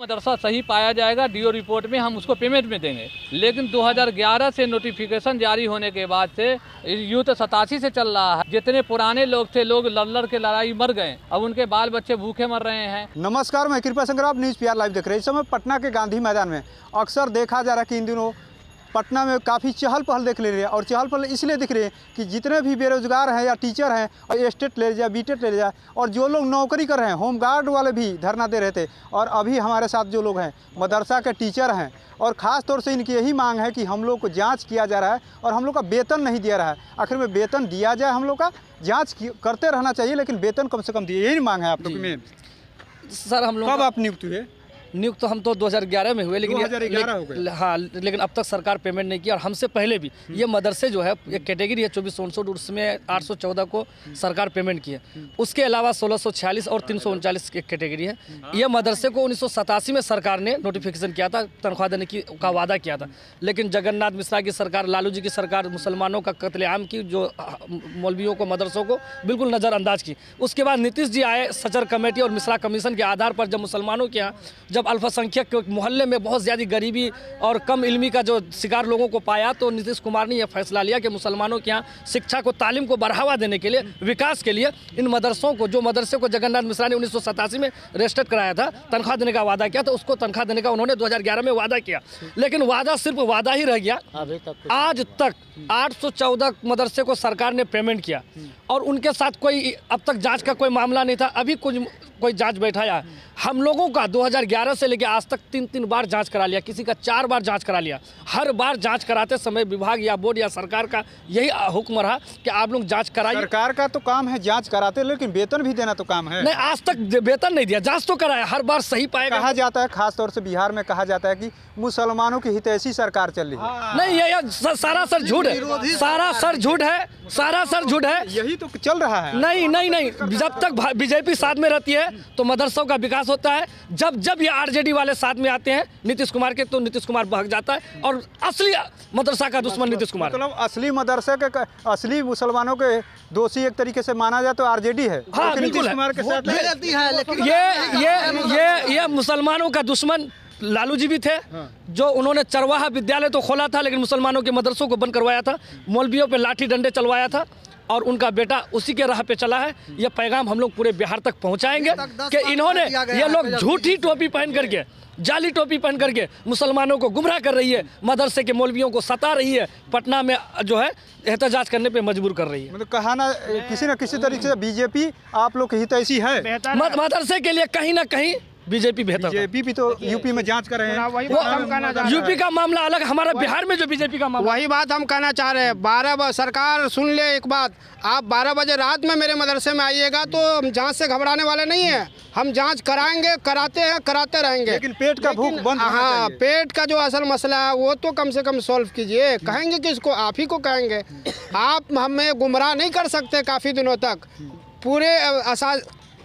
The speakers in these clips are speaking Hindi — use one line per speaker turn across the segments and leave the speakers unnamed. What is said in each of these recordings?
मदरसा सही पाया जाएगा, डीओ रिपोर्ट में हम उसको पेमेंट में देंगे। लेकिन 2011 से नोटिफिकेशन जारी होने के बाद से यूँ तो 87 से चल रहा है। जितने पुराने लोग थे, लोग लड़ के लड़ाई मर गए, अब उनके बाल बच्चे भूखे मर रहे हैं।
नमस्कार, मैं कृपा शंकर, आप न्यूज़ PR लाइव देख रहे हैं। इस समय पटना के गांधी मैदान में अक्सर देखा जा रहा है कि इन दिनों पटना में काफ़ी चहल पहल देख ले रही है। और चहल पहल इसलिए दिख रही है कि जितने भी बेरोजगार हैं या टीचर हैं, और एस्टेट ले जाए, बीटेट ले जाए, और जो लोग नौकरी कर रहे हैं, होमगार्ड वाले भी धरना दे रहे थे। और अभी हमारे साथ जो लोग हैं मदरसा के टीचर हैं, और ख़ास तौर से इनकी यही मांग है कि हम लोग को जांच किया जा रहा है और हम लोग का वेतन नहीं दिया रहा है। आखिर में वेतन दिया जाए, हम लोग का जाँच करते रहना चाहिए, लेकिन वेतन कम से कम दिए, यही मांग है आप लोग में।
सर हम लोग
कब आप नियुक्त हुए?
नियुक्त तो हम तो 2011 में हुए, लेकिन
2011 हो गए।
हाँ, लेकिन अब तक सरकार पेमेंट नहीं किया। और हमसे पहले भी ये मदरसे जो है, एक कैटेगरी है 2459, उसमें 814 को सरकार पेमेंट की है। उसके अलावा 1646 और 339 की कैटेगरी है। ये मदरसे को 1987 में सरकार ने नोटिफिकेशन किया था, तनख्वाह देने का वादा किया था। लेकिन जगन्नाथ मिश्रा की सरकार, लालू जी की सरकार मुसलमानों का कत्लेआम की, जो मौलवियों को, मदरसों को बिल्कुल नज़रअंदाज की। उसके बाद नीतीश जी आए, सचर कमेटी और मिश्रा कमीशन के आधार पर, जब मुसलमानों के यहाँ जब अल्पसंख्यक के मोहल्ले में बहुत ज़्यादा गरीबी और कम इल्मी का जो शिकार लोगों को पाया, तो नीतीश कुमार ने यह फैसला लिया कि मुसलमानों के यहाँ शिक्षा को, तालीम को बढ़ावा देने के लिए, विकास के लिए इन मदरसों को, जो मदरसे को जगन्नाथ मिश्रा ने 1987 में रजिस्टर्ड कराया था, तनख्वाह देने का वादा किया, तो उसको तनख्वाह देने का उन्होंने 2011 में वादा किया। लेकिन वादा सिर्फ वादा ही रह गया। आज तक 814 मदरसे को सरकार ने पेमेंट किया और उनके साथ कोई अब तक जाँच का कोई मामला नहीं था। अभी कोई जांच बैठाया। हम लोगों का 2011 से लेकर आज तक 3 बार जांच करा लिया, किसी का 4 बार जांच करा लिया। हर बार जांच कराते समय विभाग या बोर्ड या सरकार का यही हुक्म रहा कि आप लोग जांच कराइए।
सरकार का तो काम है जांच कराते, लेकिन वेतन भी देना तो काम है।
नहीं, आज तक वेतन नहीं दिया, जांच तो कराया, हर बार सही पाएगा।
कहा जाता है, खास तौर से बिहार में कहा जाता है कि मुसलमानों की हितैषी सरकार चल रही है।
नहीं, ये सारा सर झूठ है, सारा सर झूठ है, सारा सर झूठ है।
यही तो चल रहा है।
नहीं, जब तक बीजेपी साथ में रहती है तो मदरसों का विकास होता है। जब ये RJD वाले साथ में आते हैं नीतीश कुमार के, तो नीतीश कुमार भाग जाता है। और असली मदरसा का दुश्मन नीतीश कुमार।
मतलब असली मदरसे के, असली मुसलमानों के दोषी एक तरीके से माना जाए तो RJD है।
हाँ,
नीतीश कुमार के साथ
ये मुसलमानों का दुश्मन लालू जी भी थे। जो उन्होंने चरवाहा विद्यालय तो खोला था, लेकिन मुसलमानों के मदरसों को बंद करवाया था, मौलवियों पे लाठी डंडे चलवाया था, और उनका बेटा उसी के राह पे चला है। ये पैगाम हम लोग पूरे बिहार तक पहुंचाएंगे कि इन्होंने, ये लोग झूठी टोपी पहन करके, जाली टोपी पहन करके मुसलमानों को गुमराह कर रही है, मदरसे के मौलवियों को सता रही है, पटना में जो है एहतजाज करने पे मजबूर कर रही है।
मतलब कहा ना, किसी न किसी तरीके से बीजेपी आप लोग की हितैषी है।
मदरसे के लिए कहीं ना कहीं बीजेपी बेहतर।
बीजेपी भी तो यूपी में जांच कर रहे हैं।
यूपी का मामला अलग, हमारा बिहार में जो बीजेपी का मामला,
वही बात हम कहना चाह रहे हैं। 12 सरकार सुन ले एक बात, आप 12 बजे रात में मेरे मदरसे में आइएगा तो हम जांच से घबराने वाले नहीं हैं। हम जांच कराएंगे, कराते हैं, कराते रहेंगे।
लेकिन पेट का भूख बंद होना
हाँ,
चाहिए।
पेट का जो असल मसला है वो तो कम से कम सॉल्व कीजिए। कहेंगे किसको? आप ही को कहेंगे। आप हमें गुमराह नहीं कर सकते काफ़ी दिनों तक। पूरे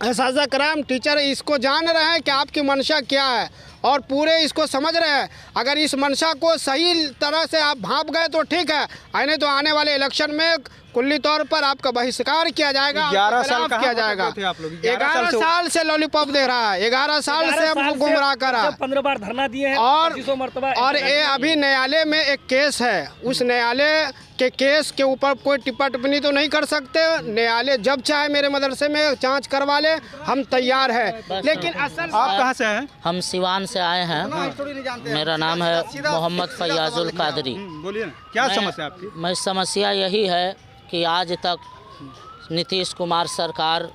असाज़ा कराम टीचर इसको जान रहे हैं कि आपकी मंशा क्या है, और पूरे इसको समझ रहे हैं। अगर इस मंशा को सही तरह से आप भांप गए तो ठीक है, नहीं तो आने वाले इलेक्शन में कुल्ली तौर पर आपका बहिष्कार किया जाएगा,
11 साल
किया जाएगा। 11 साल से लॉलीपॉप दे रहा है, 11 साल से हमको गुमराह करा।
15 बार धरना दिए हैं,
और ये अभी न्यायालय में एक केस है, उस न्यायालय के केस के ऊपर कोई टिप्पा टिप्पणी तो नहीं कर सकते। न्यायालय जब चाहे मेरे मदरसे में जांच करवा ले, हम तैयार हैं। लेकिन असल
आप कहाँ से हैं?
हम सिवान से आए हैं। मेरा नाम है मोहम्मद फयाजुल कादरी।
बोलिए ना, क्या समस्या आपकी?
मैं समस्या यही है कि आज तक नीतीश कुमार सरकार,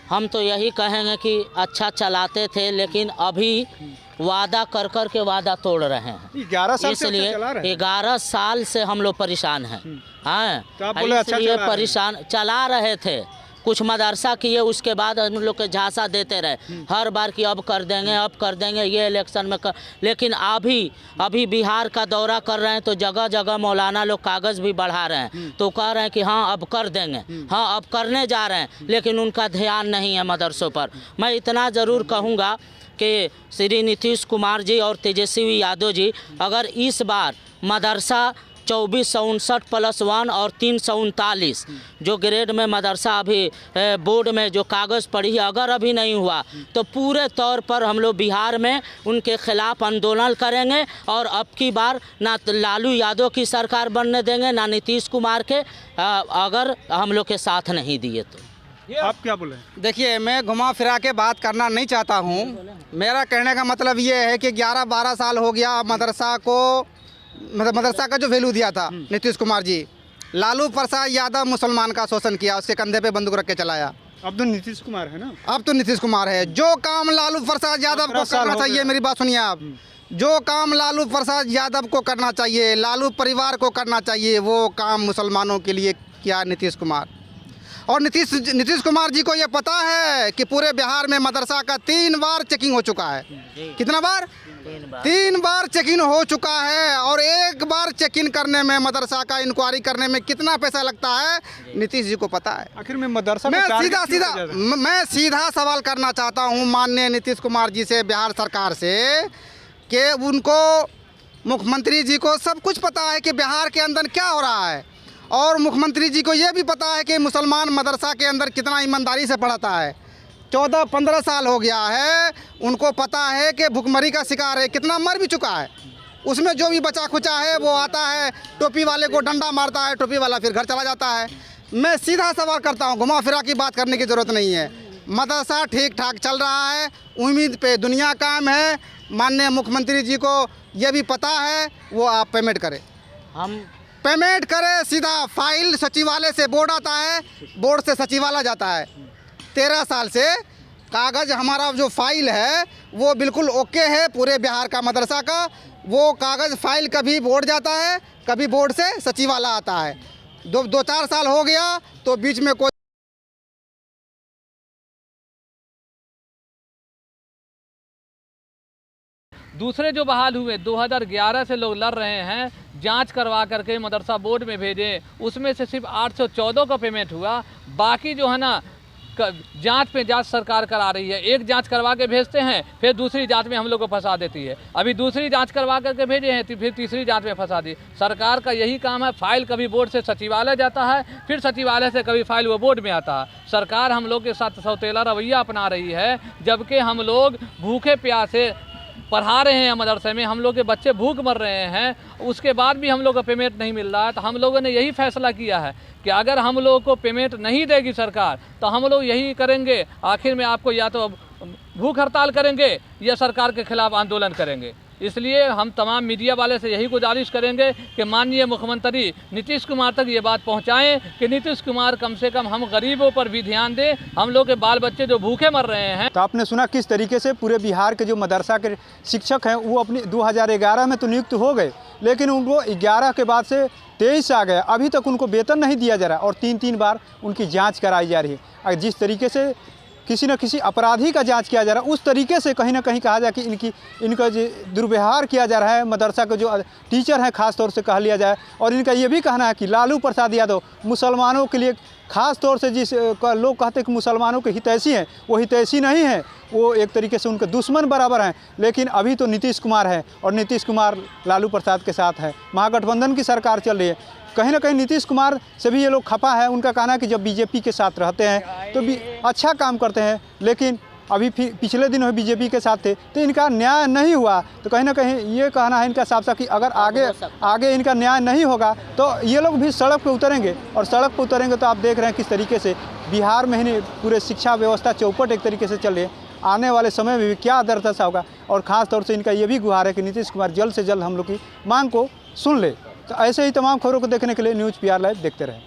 हम तो यही कहेंगे कि अच्छा चलाते थे, लेकिन अभी वादा कर कर के वादा तोड़ रहे हैं।
11 साल से
इसलिए
चला रहे हैं।
11 साल से हम लोग परेशान हैं। हाँ,
तो आप बोले अच्छा
इसलिए
चला रहे हैं।
परेशान चला रहे थे। कुछ मदरसा किए, उसके बाद हम लोग के झांसा देते रहे हर बार कि अब कर देंगे, अब कर देंगे, ये इलेक्शन में कर। लेकिन अभी बिहार का दौरा कर रहे हैं तो जगह जगह मौलाना लोग कागज़ भी बढ़ा रहे हैं, तो कह रहे हैं कि हाँ अब कर देंगे, हाँ अब करने जा रहे हैं, लेकिन उनका ध्यान नहीं है मदरसों पर। मैं इतना ज़रूर कहूँगा कि श्री नीतीश कुमार जी और तेजस्वी यादव जी अगर इस बार मदरसा 2459+1 और 339 जो ग्रेड में मदरसा अभी बोर्ड में जो कागज़ पढ़ी अगर अभी नहीं हुआ तो पूरे तौर पर हम लोग बिहार में उनके खिलाफ आंदोलन करेंगे और अब की बार ना लालू यादव की सरकार बनने देंगे ना नीतीश कुमार के, अगर हम लोग के साथ नहीं दिए तो।
आप क्या बोले?
देखिए, मैं घुमा फिरा के बात करना नहीं चाहता हूँ। मेरा कहने का मतलब ये है कि 11-12 साल हो गया मदरसा को, मदरसा का जो वैल्यू दिया था नीतीश कुमार जी। लालू प्रसाद यादव मुसलमान का शोषण किया, उसके कंधे पे बंदूक रख के चलाया।
अब तो नीतीश कुमार है ना?
अब तो नीतीश कुमार है। जो काम लालू प्रसाद यादव को करना चाहिए, मेरी बात सुनिए आप, जो काम लालू प्रसाद यादव को करना चाहिए, लालू परिवार को करना चाहिए, वो काम मुसलमानों के लिए किया नीतीश कुमार। और नीतीश कुमार जी को ये पता है कि पूरे बिहार में मदरसा का 3 बार चेकिंग हो चुका है। कितना बार? 3 बार चेकिंग हो चुका है। और 1 बार चेकिंग करने में, मदरसा का इंक्वायरी करने में कितना पैसा लगता है, नीतीश जी को पता है।
आखिर में मदरसा
मैं सीधा सवाल करना चाहता हूँ माननीय नीतीश कुमार जी से, बिहार सरकार से, कि उनको, मुख्यमंत्री जी को सब कुछ पता है कि बिहार के अंदर क्या हो रहा है। और मुख्यमंत्री जी को ये भी पता है कि मुसलमान मदरसा के अंदर कितना ईमानदारी से पढ़ाता है। 14-15 साल हो गया है, उनको पता है कि भुखमरी का शिकार है, कितना मर भी चुका है। उसमें जो भी बचा खुचा है वो आता है, टोपी वाले को डंडा मारता है, टोपी वाला फिर घर चला जाता है। मैं सीधा सवाल करता हूँ, घुमा फिरा की बात करने की ज़रूरत नहीं है। मदरसा ठीक ठाक चल रहा है, उम्मीद पे दुनिया कायम है। माननीय मुख्यमंत्री जी को ये भी पता है, वो आप पेमेंट करें, हम पेमेंट करें। सीधा फाइल सचिवालय से बोर्ड आता है, बोर्ड से सचिवालय जाता है। 13 साल से कागज़ हमारा जो फाइल है वो बिल्कुल ओके है पूरे बिहार का मदरसा का। वो कागज़ फाइल कभी बोर्ड जाता है, कभी बोर्ड से सचिवालय आता है। 2-4 साल हो गया तो बीच में कोई
दूसरे जो बहाल हुए 2011 से लोग लड़ रहे हैं, जांच करवा करके मदरसा बोर्ड में भेजे, उसमें से सिर्फ 814 का पेमेंट हुआ। बाकी जो है ना जांच पे जांच सरकार करा रही है। एक जांच करवा के भेजते हैं, फिर दूसरी जांच में हम लोग को फंसा देती है। अभी दूसरी जांच करवा करके भेजे हैं, फिर तीसरी जांच में फंसा दी। सरकार का यही काम है, फाइल कभी बोर्ड से सचिवालय जाता है, फिर सचिवालय से कभी फाइल वो बोर्ड में आता है। सरकार हम लोग के साथ सौतेला रवैया अपना रही है, जबकि हम लोग भूखे प्यासे पढ़ा रहे हैं मदरसे में, हम लोग के बच्चे भूख मर रहे हैं, उसके बाद भी हम लोग को पेमेंट नहीं मिल रहा है। तो हम लोगों ने यही फैसला किया है कि अगर हम लोग को पेमेंट नहीं देगी सरकार तो हम लोग यही करेंगे, आखिर में आपको या तो भूख हड़ताल करेंगे या सरकार के खिलाफ आंदोलन करेंगे। इसलिए हम तमाम मीडिया वाले से यही गुजारिश करेंगे कि माननीय मुख्यमंत्री नीतीश कुमार तक ये बात पहुंचाएं कि नीतीश कुमार कम से कम हम गरीबों पर भी ध्यान दें, हम लोग के बाल बच्चे जो भूखे मर रहे हैं।
तो आपने सुना किस तरीके से पूरे बिहार के जो मदरसा के शिक्षक हैं वो अपनी 2011 में तो नियुक्त हो गए, लेकिन उनको 11 के बाद से 23 आ गया, अभी तक उनको वेतन नहीं दिया जा रहा और 3-3 बार उनकी जाँच कराई जा रही है। जिस तरीके से किसी न किसी अपराधी का जांच किया जा रहा है, उस तरीके से कहीं ना कहीं कहा जाए कि इनका जो दुर्व्यवहार किया जा रहा है, मदरसा के जो टीचर हैं खास तौर से कह लिया जाए। और इनका ये भी कहना है कि लालू प्रसाद यादव मुसलमानों के लिए खास तौर से जिस लोग कहते हैं कि मुसलमानों के हितैषी हैं, वो हितैषी नहीं है, वो एक तरीके से उनके दुश्मन बराबर हैं। लेकिन अभी तो नीतीश कुमार है और नीतीश कुमार लालू प्रसाद के साथ है, महागठबंधन की सरकार चल रही है। कहीं ना कहीं नीतीश कुमार से भी ये लोग खफा है। उनका कहना है कि जब बीजेपी के साथ रहते हैं तो भी अच्छा काम करते हैं, लेकिन अभी पिछले दिन वो बीजेपी के साथ थे तो इनका न्याय नहीं हुआ। तो कहीं ना कहीं ये कहना है इनका साफ साफ कि अगर आगे इनका न्याय नहीं होगा तो ये लोग भी सड़क पे उतरेंगे। और सड़क पे उतरेंगे तो आप देख रहे हैं किस तरीके से बिहार में ही पूरे शिक्षा व्यवस्था चौपट एक तरीके से चल रही है। आने वाले समय में भी क्या दरदशा होगा। और ख़ास तौर से इनका ये भी गुहार है कि नीतीश कुमार जल्द से जल्द हम लोग की मांग को सुन ले। तो ऐसे ही तमाम खबरों को देखने के लिए न्यूज़ PR लाइव देखते रहें।